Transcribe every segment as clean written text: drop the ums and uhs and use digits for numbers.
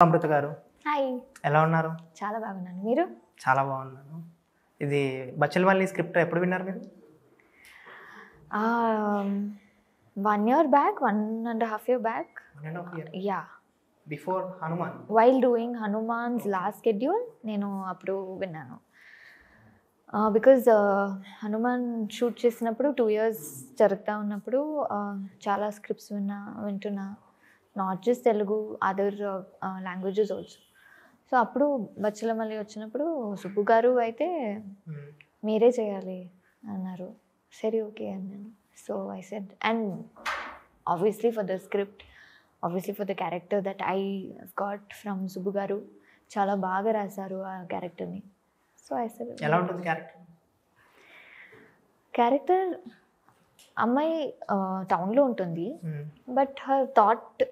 అమృత గారు హాయ్. ఎలా ఉన్నారు? చాలా బాగున్నాను. మీరు? చాలా బాగున్నాను. ఇది బచ్చలమల్లి స్క్రిప్ట్ ఎప్పుడు విన్నారు మీరు? 1 year back, 1.5 year back. 1.5 year Yeah. Before Hanuman. While doing Hanuman's last schedule, నేను అప్పుడు విన్నాను. బికాజ్ హనుమాన్ షూట్ చేసినప్పుడు 2 years జరుగుతూ ఉన్నప్పుడు చాలా స్క్రిప్ట్స్ వింటున్నా, not just Telugu, other languages also. So అప్పుడు బచ్చలమల్లి వచ్చినప్పుడు సుబ్బు గారు అయితే మీరే చేయాలి అన్నారు. సరే ఓకే అన్నాను. So I said, and obviously for the script, obviously for the character that I got from Subbu గారు, చాలా బాగా రాశారు ఆ క్యారెక్టర్ని. So I said. ఎలా ఉంటుంది క్యారెక్టర్ అమ్మాయి టౌన్లో ఉంటుంది, బట్ హర్ థాట్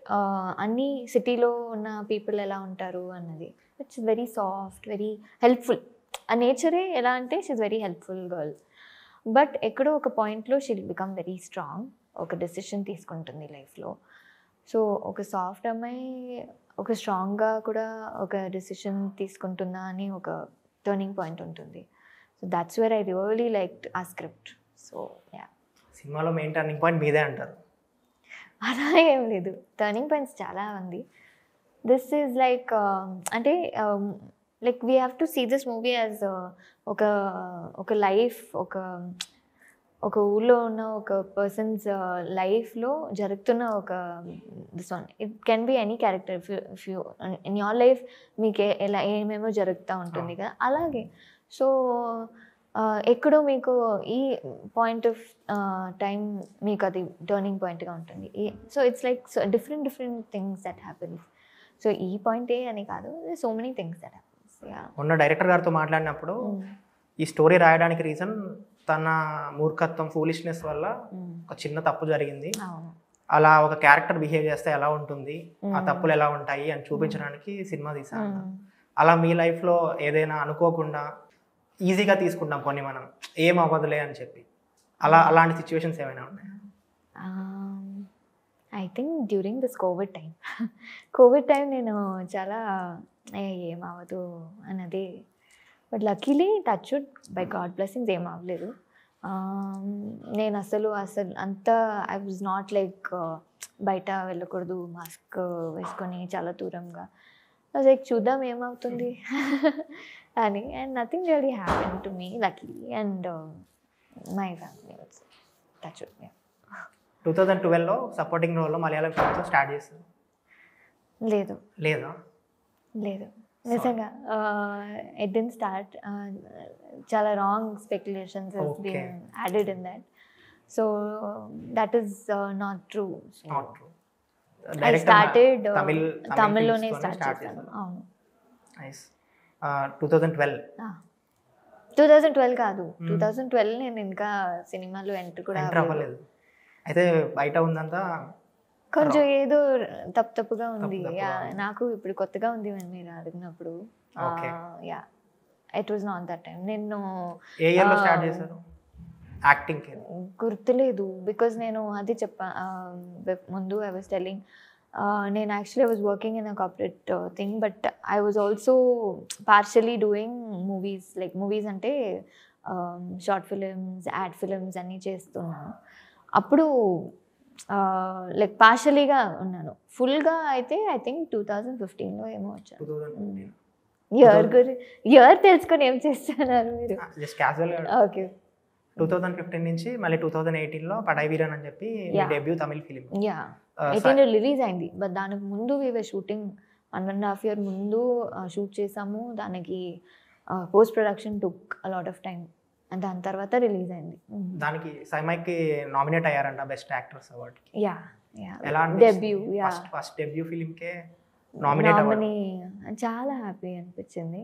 అన్ని సిటీలో ఉన్న పీపుల్ ఎలా ఉంటారు అన్నది. It's very soft, very helpful. ఆ నేచరే ఎలా అంటే she's very helpful girl. But ఎక్కడో ఒక పాయింట్లో షీల్ బికమ్ వెరీ స్ట్రాంగ్. ఒక డెసిషన్ తీసుకుంటుంది లైఫ్లో. సో ఒక సాఫ్ట్ అమ్మాయి ఒక స్ట్రాంగ్గా కూడా ఒక డెసిషన్ తీసుకుంటుందా అని ఒక టర్నింగ్ పాయింట్ ఉంటుంది. So that's where I really liked ఆ స్క్రిప్ట్. సో యా, సినిమాలో మెయిన్ టర్నింగ్ పాయింట్ మీదే అంటారు? అలా ఏం లేదు, టర్నింగ్ పాయింట్స్ చాలా ఉంది. దిస్ ఈజ్ లైక్ అంటే like we have to see this movie as ఒక లైఫ్, ఒక ఊళ్ళో ఉన్న ఒక పర్సన్స్ లైఫ్లో జరుగుతున్న ఒక this one. It can be any character. If you in your life మీకు ఎలా ఏమేమో జరుగుతూ ఉంటుంది కదా, అలాగే. సో ఎక్కడో మీకు ఈ పాయింట్ ఆఫ్ టైం మీకు అది టర్నింగ్ పాయింట్గా ఉంటుంది. So it's like different things that happens. So ఈ పాయింటే అని కాదు, so many things that happens. మొన్న డైరెక్టర్ గారితో మాట్లాడినప్పుడు ఈ స్టోరీ రాయడానికి రీజన్ తన మూర్ఖత్వం, ఫూలిష్నెస్ వల్ల ఒక చిన్న తప్పు జరిగింది, అలా ఒక క్యారెక్టర్ బిహేవ్ చేస్తే ఎలా ఉంటుంది, ఆ తప్పులు ఎలా ఉంటాయి అని చూపించడానికి సినిమా తీశాను. అలా మీ లైఫ్లో ఏదైనా అనుకోకుండా ఈజీగా తీసుకుంటాం కొన్ని, మనం ఏం అవ్వదులే అని చెప్పి, అలాంటి సిచ్యువేషన్స్ ఏమైనా ఉన్నాయి? I think during this Covid time నేను చాలా ఏం అవ్వదు అన్నది. But luckily touch wood by god blessings ఏం అవ్వలేదు. నేను అసలు అంత ఐ వాజ్ నాట్ లైక్ బయట వెళ్ళకూడదు మాస్క్ వేసుకొని చాలా దూరంగా. లైక్ చూద్దాం ఏమవుతుంది అని. And nothing really happen to me luckily, and my family also touch wood. 2012లో సపోర్టింగ్ రోల్లో మలయాళం ఫిల్మ్తో స్టార్ట్ చేశారు. లేదా నిజంగా ఇట్ డిడ్ంట్ స్టార్ట్. చాలా wrong speculations has been added in that. So that is not true. I started తమిళ్లోనే start చేశాను. అవును. 2012 కాదు, 2012 నేను ఇంకా సినిమాలో ఎంటర్ కూడా అవ్వలేదు. అయితే బయట ఉందంతా కొంచెం ఏదో తప్పుగా ఉంది. నాకు ఇప్పుడు కొత్తగా ఉంది మీరు అడిగినప్పుడు. Yeah, it was not that time. నేను ఏ ఇయర్లో స్టార్ట్ చేశారు యాక్టింగ్? గుర్తులేదు, బికాజ్ నేను అది ముందు ఐ వాజ్ టెల్లింగ్, నేను actually I was working in a corporate thing, but I was also partially doing movies. Like movies అంటే షార్ట్ ఫిలిమ్స్, యాడ్ ఫిలిమ్స్ అన్నీ చేస్తున్నాను. అప్పుడు లైక్ పార్షలీగా ఉన్నాను. ఫుల్గా అయితే ఐ థింక్ 2015లో ఏమో వచ్చాను. ఇయర్ తెలుసుకొని ఏం చేస్తున్నారు మీరు? ఓకే. 2015 నుంచి మళ్ళీ 2018లో పడాయి వీరన్ అని చెప్పి డెబ్యూ తమిళ్ ఫిలిం. 18 రిలీజ్ అయింది. బట్ దానికి ముందు వీ వర్ షూటింగ్ 1.5 year ముందు షూట్ చేసాము. దానికి post production took a lot of time. దాని తర్వాత రిలీజ్ అయింది. దానికి సైమైకి నామినేట్ అయ్యారంట best actors award. Debut, first debut ఫిలింకే నామినీ. చాలా హ్యాపీ అనిపించింది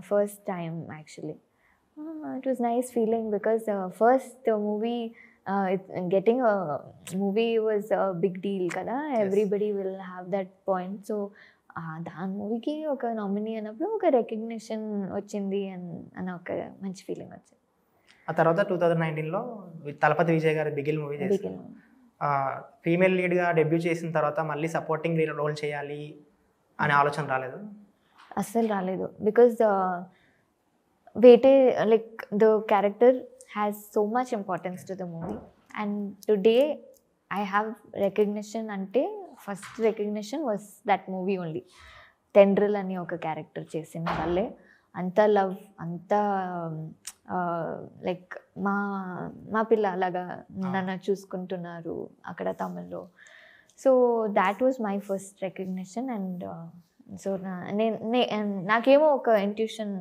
first time actually. It was nice feeling because first movie, getting a movie was a big deal కదా. Everybody will have that point. So దాని మూవీకి ఒక nominee అన్నప్పుడు ఒక recognition వచ్చింది అని ఒక మంచి ఫీలింగ్ వచ్చింది. ఆ తర్వాత 2019లో తలపతి విజయ్ గారి బిగిల్ మూవీ చేశారు. ఫీమేల్ లీడ్గా డెబ్యూ చేసిన తర్వాత మళ్ళీ సపోర్టింగ్ రోల్ చేయాలి అనే ఆలోచన రాలేదు? అస్సలు రాలేదు. Because weightage, like the character has so much importance to the movie, and today I have recognition. Ante first recognition was that movie only. Tendril అని ఒక క్యారెక్టర్ చేసిన వాళ్ళే అంత లవ్, అంత లైక్ మా పిల్ల అలాగా నన్ను చూసుకుంటున్నారు అక్కడ తమిళ్లో. So that was my first recognition. And so నాకేమో ఒక intuition,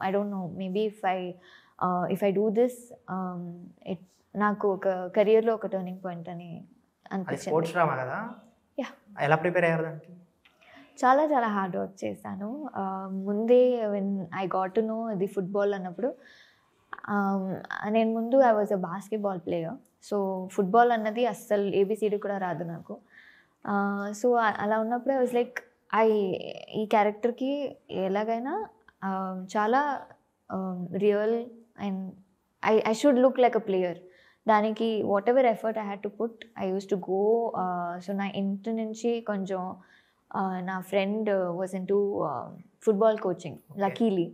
I don't no, maybe if I do this నాకు ఒక కెరియర్లో ఒక టర్నింగ్ పాయింట్ అని అనిపించింది. స్పోర్ట్స్ డ్రామా కదా? యా. ఎలా ప్రిపేర్ అయ్యారు దానికి? చాలా చాలా హార్డ్ వర్క్ చేశాను. ముందే when I got to know ఇది ఫుట్బాల్ అన్నప్పుడు, నేను ముందు I was a basketball player. So football అన్నది అస్సలు ఏబిసిడి కూడా రాదు నాకు. సో అలా ఉన్నప్పుడు ఐ వాజ్ లైక్, ఈ క్యారెక్టర్కి ఎలాగైనా చాలా real and I should look like a player. దానికి whatever effort I had to put, I use to go. So నా ఇంటి నుంచి కొంచెం నా friend was into football coaching, luckily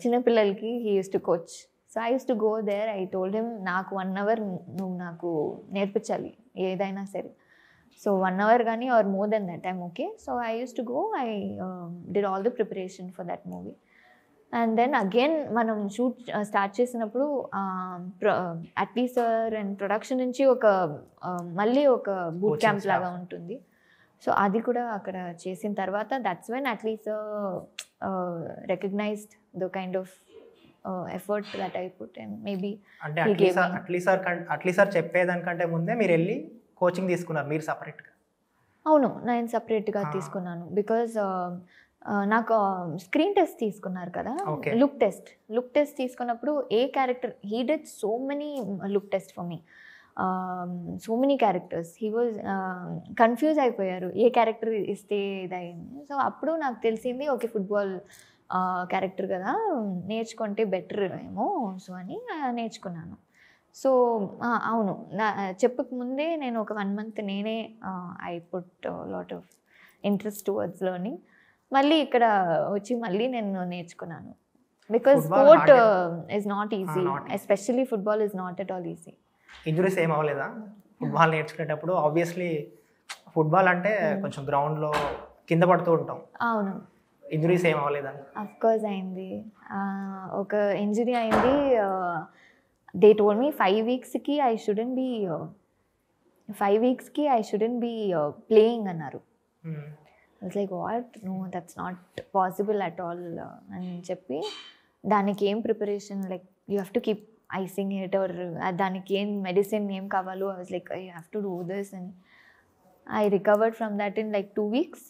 చిన్నపిల్లలకి he use to coach. So I use to go there. I told him, నాకు 1 hour నువ్వు నాకు నేర్పించాలి ఏదైనా సరే. సో 1 hour కానీ or more than that I'm okay. So I use to go. I did all the preparation for that movie. And then again మనం shoot start చేసినప్పుడు Atlee sir and production నుంచి మళ్ళీ ఒక బూట్ క్యాంప్ లాగా ఉంటుంది. So అది కూడా అక్కడ చేసిన తర్వాత that's when Atlee sir recognised the kind of effort that I put. And maybe అంటే అట్లీ సార్ చెప్పేదానికంటే ముందే మీరు వెళ్ళి కోచింగ్ తీసుకున్నారు మీరు సపరేట్గా? అవును, నేను సపరేట్గా తీసుకున్నాను. బికాజ్ నాకు స్క్రీన్ టెస్ట్ తీసుకున్నారు కదా, లుక్ టెస్ట్ తీసుకున్నప్పుడు ఏ character, he did so many look test for me, so many characters. He was confuse అయిపోయారు ఏ క్యారెక్టర్ ఇస్తే ఇదయింది. సో అప్పుడు నాకు తెలిసింది, ఓకే ఫుట్బాల్ క్యారెక్టర్ కదా, నేర్చుకుంటే బెటర్ ఏమో సో అని నేర్చుకున్నాను. సో అవును, చెప్పక ముందే నేను ఒక 1 month నేనే I put lot of interest towards learning. మళ్ళీ ఇక్కడ వచ్చి మళ్ళీ నేను నేర్చుకున్నాను. Because sport is not easy, especially football is not at all easy. Injuries ఏం అవ్వలేదా ఫుట్బాల్ నేర్చుకునేటప్పుడు? ఆబ్వియస్లీ ఫుట్బాల్ అంటే కొంచెం గ్రౌండ్లో కింద పడుతూ ఉంటాం. అవును. ఇంజురీస్ ఏం అవ్వలేదా? అఫ్ కోర్స్ అయింది. ఒక ఇంజరీ అయింది. దే టోల్డ్ మీ 5 weeksకి ఐ షుడెంట్ బీ ప్లేయింగ్ అన్నారు. It's like what, no that's not possible at all అని చెప్పి, దానికి ఏం preparation, like you have to keep icing it, or దానికి ఏం మెడిసిన్ ఏం కావాలో, I was like I have to do this. And I recovered from that in like 2 weeks.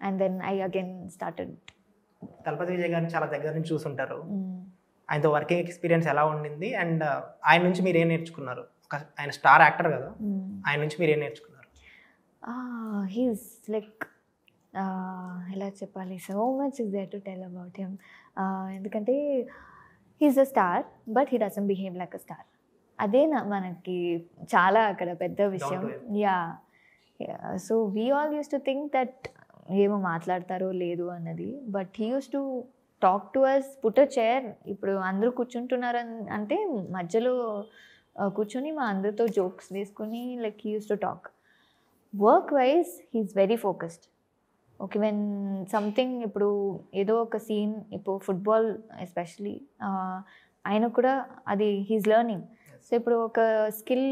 And then I again started. Thalapathy Vijay గారిని చాలా దగ్గర నుంచి చూసుంటారు. ఆయనతో వర్కింగ్ ఎక్స్పీరియన్స్ ఎలా ఉండింది? అండ్ ఆయన నుంచి మీరు ఏం నేర్చుకున్నారు? ఆయన స్టార్ యాక్టర్ కదా, ఆయన నుంచి మీరు ఏం నేర్చుకున్నారు? హీస్ లైక్, ఎలా చెప్పాలి, so much is there to tell about him. ఎందుకంటే he's a star but he doesn't behave like a star. అదే మనకి చాలా అక్కడ పెద్ద విషయం. Yeah. So we all used to think that ఏమో మాట్లాడతారో లేదు అన్నది, but he use to talk to us, put a chair. ఇప్పుడు అందరూ కూర్చుంటున్నారు అంటే మధ్యలో కూర్చొని మా అందరితో జోక్స్ వేసుకొని, like he use to talk. Work wise he's very focused. Okay, when something, ఇప్పుడు ఏదో ఒక సీన్, ఇప్పుడు ఫుట్బాల్ ఎస్పెషలీ ఆయన కూడా అది హీస్ లెర్నింగ్. సో ఇప్పుడు ఒక skill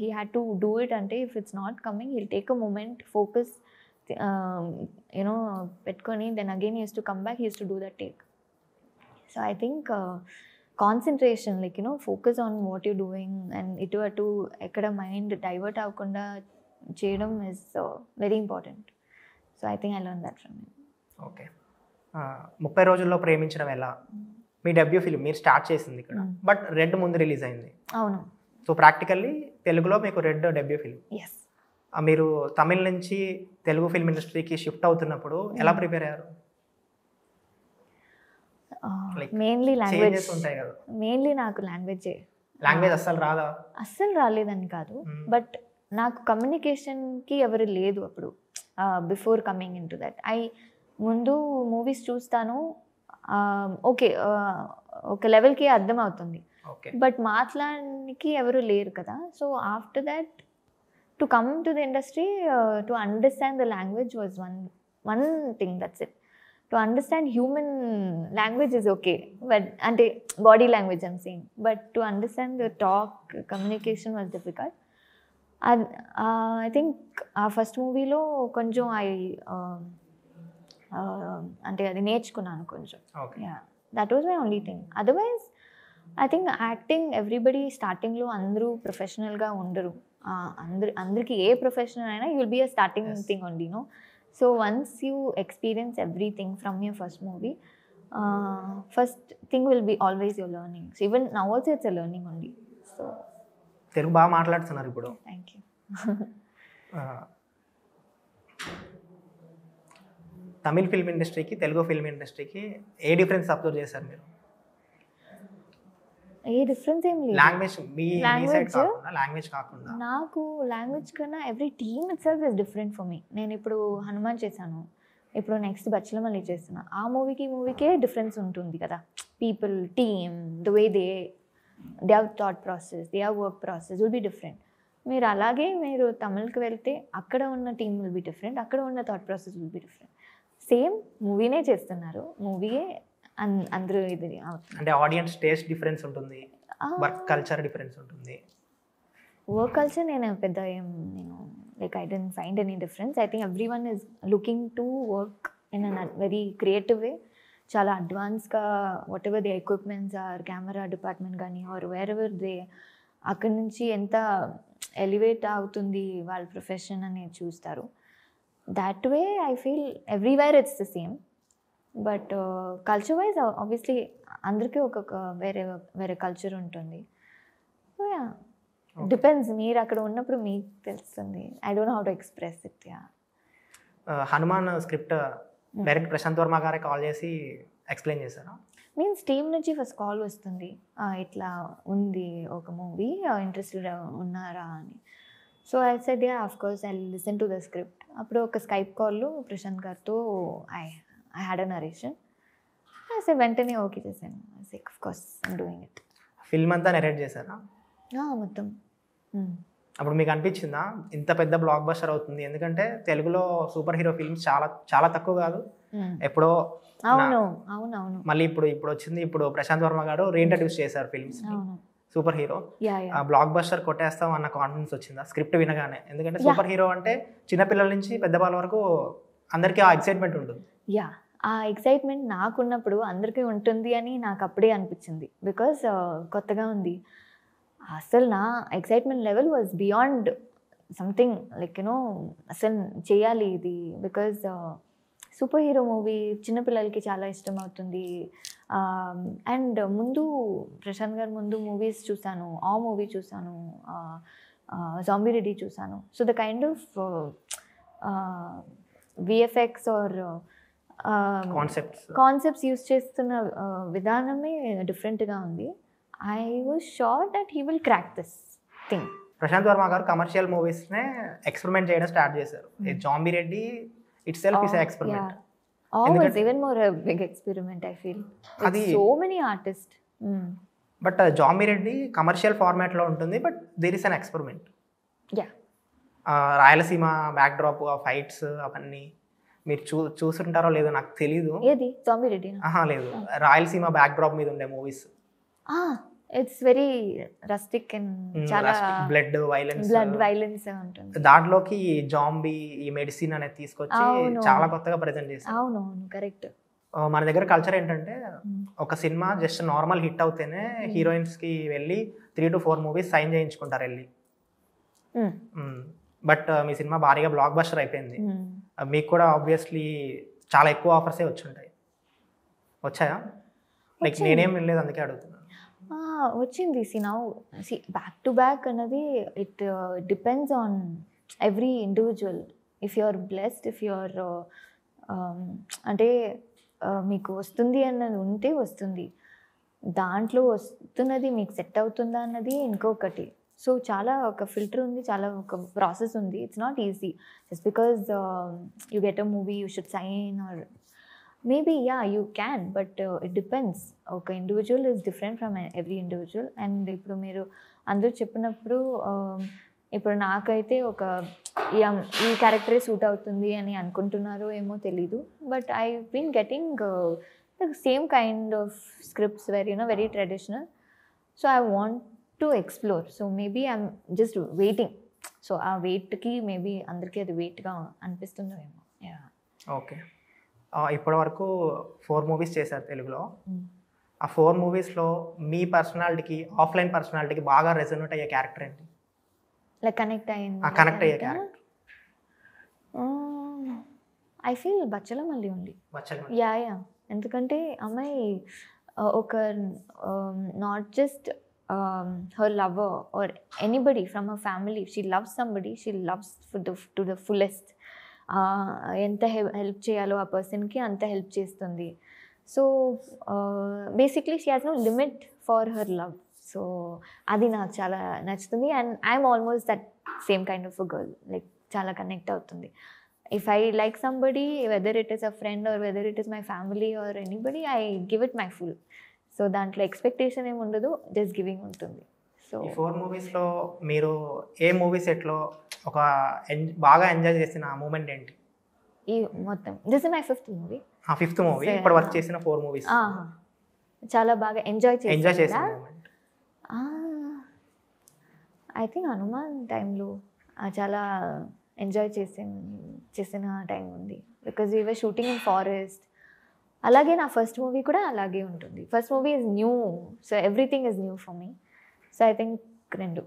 he had to do it అంటే, if it's not coming he'll take a moment, focus you know పెట్టుకొని, then again used to come back, used to do that take. So I think concentration, like you know focus on what you doing, and ఇటు అటు ఎక్కడ mind divert అవ్వకుండా చేయడం is very important. So I think I learn that from him. Okay. 30 రోజుల్లో ప్రేమించడం ఎలా మీ debut film మీరు స్టార్ట్ చేసింది ఇక్కడ, బట్ రెడ్ ముందు రిలీజ్ అయింది. అవును. సో ప్రాక్టికల్లీ తెలుగులో మీకు రెడ్ డెబ్యూ ఫిలిం. ఎస్. మీరు తమిళ నుంచి తెలుగు ఫిల్మ్ ఇండస్ట్రీకి షిఫ్ట్ అవుతున్నప్పుడు ఎలా ప్రిపేర్ అయ్యారు? మెయిన్లీ లాంగ్వేజ్ ఉంటాయి కదా. మెయిన్లీ నాకు లాంగ్వేజ్ అస్సలు రాదా? అస్సలు రాలేదని కాదు, బట్ నాకు కమ్యూనికేషన్కి ఎవరు లేదు అప్పుడు. Before coming in to that. ముందు మూవీస్ చూస్తాను, ఓకే ఒక లెవెల్కి అర్థం అవుతుంది, ఓకే. బట్ మాట్లాడడానికి ఎవరు లేరు కదా. So after that to come to the industry, to understand the language was one thing, that's it. To understand human language is okay, but ante body language I'm saying, but to understand the talk communication was difficult. And I think our first movie lo konjam ante adi నేర్చుకున్నాను కొంచెం. Yeah, that was my only thing. Otherwise I think acting everybody starting lo andru professional ga undaru. Andriki A professional అయినా you will be a starting thing only, no. So once you experience everything from your first movie, first thing will be always your learning. So even now also it's a learning only. So Telugu బాగా మాట్లాడుతున్నారు ఇప్పుడు. thank you. Tamil film ఇండస్ట్రీకి Telugu film ఇండస్ట్రీకి a difference observe చేశారు మీరు? A difference ఏం లేదు. Language మీ side కాకుండా, లాంగ్వేజ్ కాకుండా. నాకు లాంగ్వేజ్ కన్నా every team it self is different for me. నేను ఇప్పుడు హనుమాన్ చేశాను, ఇప్పుడు నెక్స్ట్ బచ్చలమల్లి చేస్తున్నా. ఆ మూవీకే డిఫరెన్స్ ఉంటుంది కదా. People, team, the way they have thought process, they have work process will be different. మీరు అలాగే మీరు తమిళ్కి వెళ్తే అక్కడ ఉన్న టీమ్ విల్ బి డిఫరెంట్, అక్కడ ఉన్న thought process will be different. Same మూవీనే చేస్తున్నారు, మూవీయే అందరూ ఇది అవుతుంది. అంటే ఆడియన్స్ టేస్ట్ డిఫరెన్స్ ఉంటుంది, వర్క్ కల్చర్ డిఫరెన్స్ ఉంటుంది. వర్క్ కల్చర్ నేను like I don't find any difference. I think everyone is looking to work in an very creative way. చాలా అడ్వాన్స్గా whatever the equipments or camera department కానీ or wherever they, అక్కడి నుంచి ఎంత elevate అవుతుంది వాళ్ళ profession అనేది చూస్తారు. That way I feel everywhere it's the same. But culture wise obviously అందరికీ ఒక్కొక్క వేరే కల్చర్ ఉంటుంది. డిపెండ్స్, మీరు అక్కడ ఉన్నప్పుడు మీకు తెలుస్తుంది. I don't know how to express it. Hanuman script direct Prashanth Varma గారే కాల్ చేసి ఎక్స్ప్లెయిన్ చేశారా? మీన్స్ టీమ్ నుంచి ఫస్ట్ కాల్ వస్తుంది, ఇట్లా ఉంది ఒక మూవీ, ఇంట్రెస్టెడ్ ఉన్నారా అని. So I said yeah of course I listen to the script. అప్పుడు ఒక స్కైప్ కాల్లో ప్రశాంత్ గారితో I had a narration. I said వెంటనే ఓకే చేశాను. I said of course I'm doing it. Film అంతా నెరేట్ చేశారా? మొత్తం. అప్పుడు మీకు అనిపించిందా ఇంత పెద్ద బ్లాక్ బస్టర్ అవుతుంది? ఎందుకంటే తెలుగులో సూపర్ హీరో ఫిల్మ్స్ చాలా చాలా తక్కువ కాదు, ఎప్పుడో. అవును. మళ్ళీ ఇప్పుడు వచ్చింది. ఇప్పుడు ప్రశాంత్ వర్మ గారు రీఇంట్రడ్యూస్ చేశారు films, superhero. Blockbuster కొట్టేస్తాం అన్న కాన్ఫిడెన్స్ వచ్చిందా స్క్రిప్ట్ వినగానే? ఎందుకంటే సూపర్ హీరో అంటే చిన్నపిల్లల నుంచి పెద్దవాళ్ళ వరకు అందరికీ ఆ ఎక్సైట్మెంట్ ఉంటుంది. ఆ ఎక్సైట్మెంట్ నాకున్నప్పుడు అందరికీ ఉంటుంది అని నాకు అప్పుడే అనిపించింది. బికాస్ కొత్తగా ఉంది. అసలు నా excitement level was beyond something, like you know అసలు చేయాలి ఇది. బికాజ్ సూపర్ హీరో మూవీ చిన్నపిల్లలకి చాలా ఇష్టం అవుతుంది. అండ్ ముందు ప్రశాంత్ గారు ముందు మూవీస్ చూశాను, ఆ మూవీ చూశాను, జాంబీ రెడ్డి చూశాను. So the kind of VFX or concepts use చేస్తున్న విధానమే డిఫరెంట్గా ఉంది. I was sure that he will crack this thing. Prashanth Varma garu commercial మూవీస్నే ఎక్స్పెరిమెంట్ చేయడం స్టార్ట్ చేశారు. Zombie Reddy itself is experiment. Always even more a big experiment I feel. With so many artists. But zombie Reddy commercial format లో ఉంటుంది, but there is an experiment. Rayalaseema backdrop, ఆ fights అవన్నీ మీరు చూసుంటారో లేదో నాకు తెలీదు. ఏది జాంబీ రెడ్డి? లేదు, రాయలసీమ బ్యాక్ డ్రాప్ మీద ఉండే movies. It's very rustic and చాలా బ్లడ్ వైలెన్స్ ఉంటుంది. దాంట్లోకి జాంబీ ఈ మెడిసిన్ అనేది తీసుకొచ్చి చాలా కొత్తగా ప్రెజెంట్ చేశారు. అవునవును, కరెక్ట్. మన దగ్గర కల్చర్ ఏంటంటే ఒక సినిమా జస్ట్ నార్మల్ హిట్ అవుతేనే హీరోయిన్స్ కి వెళ్ళి 3 to 4 మూవీస్ సైన్ చేయించుకుంటారు వెళ్ళి. బట్ మీ సినిమా భారీగా బ్లాక్ బస్టర్ అయిపోయింది. మీకు కూడా ఆబ్వియస్లీ చాలా ఎక్కువ ఆఫర్సే వచ్చుంటాయి. వచ్చాయా? లైక్ నేనేం వినలేదు, అందుకే అడుగుతున్నాను. వచ్చింది. బ్యాక్ టు బ్యాక్ అన్నది it depends on every individual. If you are blessed, if you are అంటే మీకు వస్తుంది అన్నది ఉంటే వస్తుంది, దాంట్లో వస్తున్నది మీకు సెట్ అవుతుందా అన్నది ఇంకొకటి. సో చాలా ఒక ఫిల్టర్ ఉంది, చాలా ఒక ప్రాసెస్ ఉంది. It's not easy just because you get a movie you should sign or maybe you can, but it depends. ఒక individual is different from every individual. And ఇప్పుడు మీరు అందరూ చెప్పినప్పుడు ఇప్పుడు నాకైతే ఒక ఈ క్యారెక్టరే సూట్ అవుతుంది అని అనుకుంటున్నారో ఏమో తెలీదు, but I been getting the same kind of scripts very traditional. So I want to explore. So maybe I'm just waiting. So ఆ వెయిట్కి మేబీ అందరికీ అది వెయిట్గా అనిపిస్తుందో ఏమో. ఓకే, ఇప్పటి వరకు 4 మూవీస్ చేశారు తెలుగులో. ఆ 4 మూవీస్లో మీ పర్సనాలిటీకి, ఆఫ్లైన్ పర్సనాలిటీకి బాగా రెజొనేట్ అయ్యే క్యారెక్టర్ ఏంటి? లైక్ కనెక్ట్ కనెక్ట్ అయ్యే క్యారెక్టర్ ఐ ఫీల్ బచ్చలమల్లి ఉంది. యా ఎందుకంటే అమ్మాయి ఒక not just her lover or anybody from her family. She loves somebody, she loves to the fullest. ఎంత హెల్ప్ చేయాలో ఆ పర్సన్కి అంత హెల్ప్ చేస్తుంది. So basically she has no limit for her love. So అది నాకు చాలా నచ్చుతుంది. And I'm almost that same kind of a girl. Like చాలా కనెక్ట్ అవుతుంది. If I like somebody, whether it is a friend or whether it is my family or anybody, I give it my full. So దాంట్లో expectation ఏమి ఉండదు, just giving ఉంటుంది. So ఈ 4 మూవీస్లో మీరు ఏ movie సెట్లో ఒక బాగా ఎంజాయ్ చేసిన మూమెంట్ ఏంటి? ఈ మొత్తం this is my 5th movie. 5th movie. ఇప్పటి వరకు చేసిన 4 మూవీస్ చాలా బాగా ఎంజాయ్ చేసిన మూమెంట్ ఐ థింక్ హనుమాన్ టైంలో చాలా ఎంజాయ్ చేసిన టైం ఉంది. Because we were shooting in forest. అలాగే నా ఫస్ట్ మూవీ కూడా అలాగే ఉంటుంది. First movie is new, so everything is new for me. So I think 2.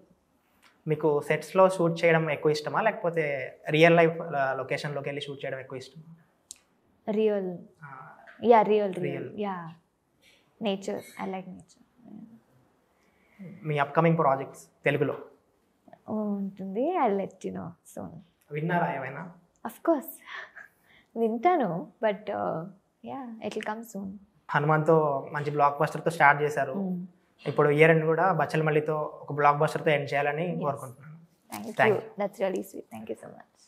మీకు సెట్స్లో షూట్ చేయడం ఎక్కువ ఇష్టమా, లేకపోతే రియల్ లైఫ్ లొకేషన్లోకి వెళ్ళి షూట్ చేయడం ఎక్కువ ఇష్టమా? Real nature. I like nature. మీ అప్కమింగ్ ప్రాజెక్ట్స్ తెలుగులో ఉంటుంది. I let you know soon. విన్నారా ఏమైనా? అఫ్ కోర్స్ వింటాను, but it will come soon. హనుమాన్తో మంచి బ్లాక్ బస్టర్తో స్టార్ట్ చేశారు. ఇప్పుడు ఇయర్ ఎండ్ కూడా బచ్చలమల్లితో ఒక బ్లాక్ బస్టర్తో ఎండ్ చేయాలని కోరుకుంటున్నాను. Thank you. That's really sweet. Thank you so much.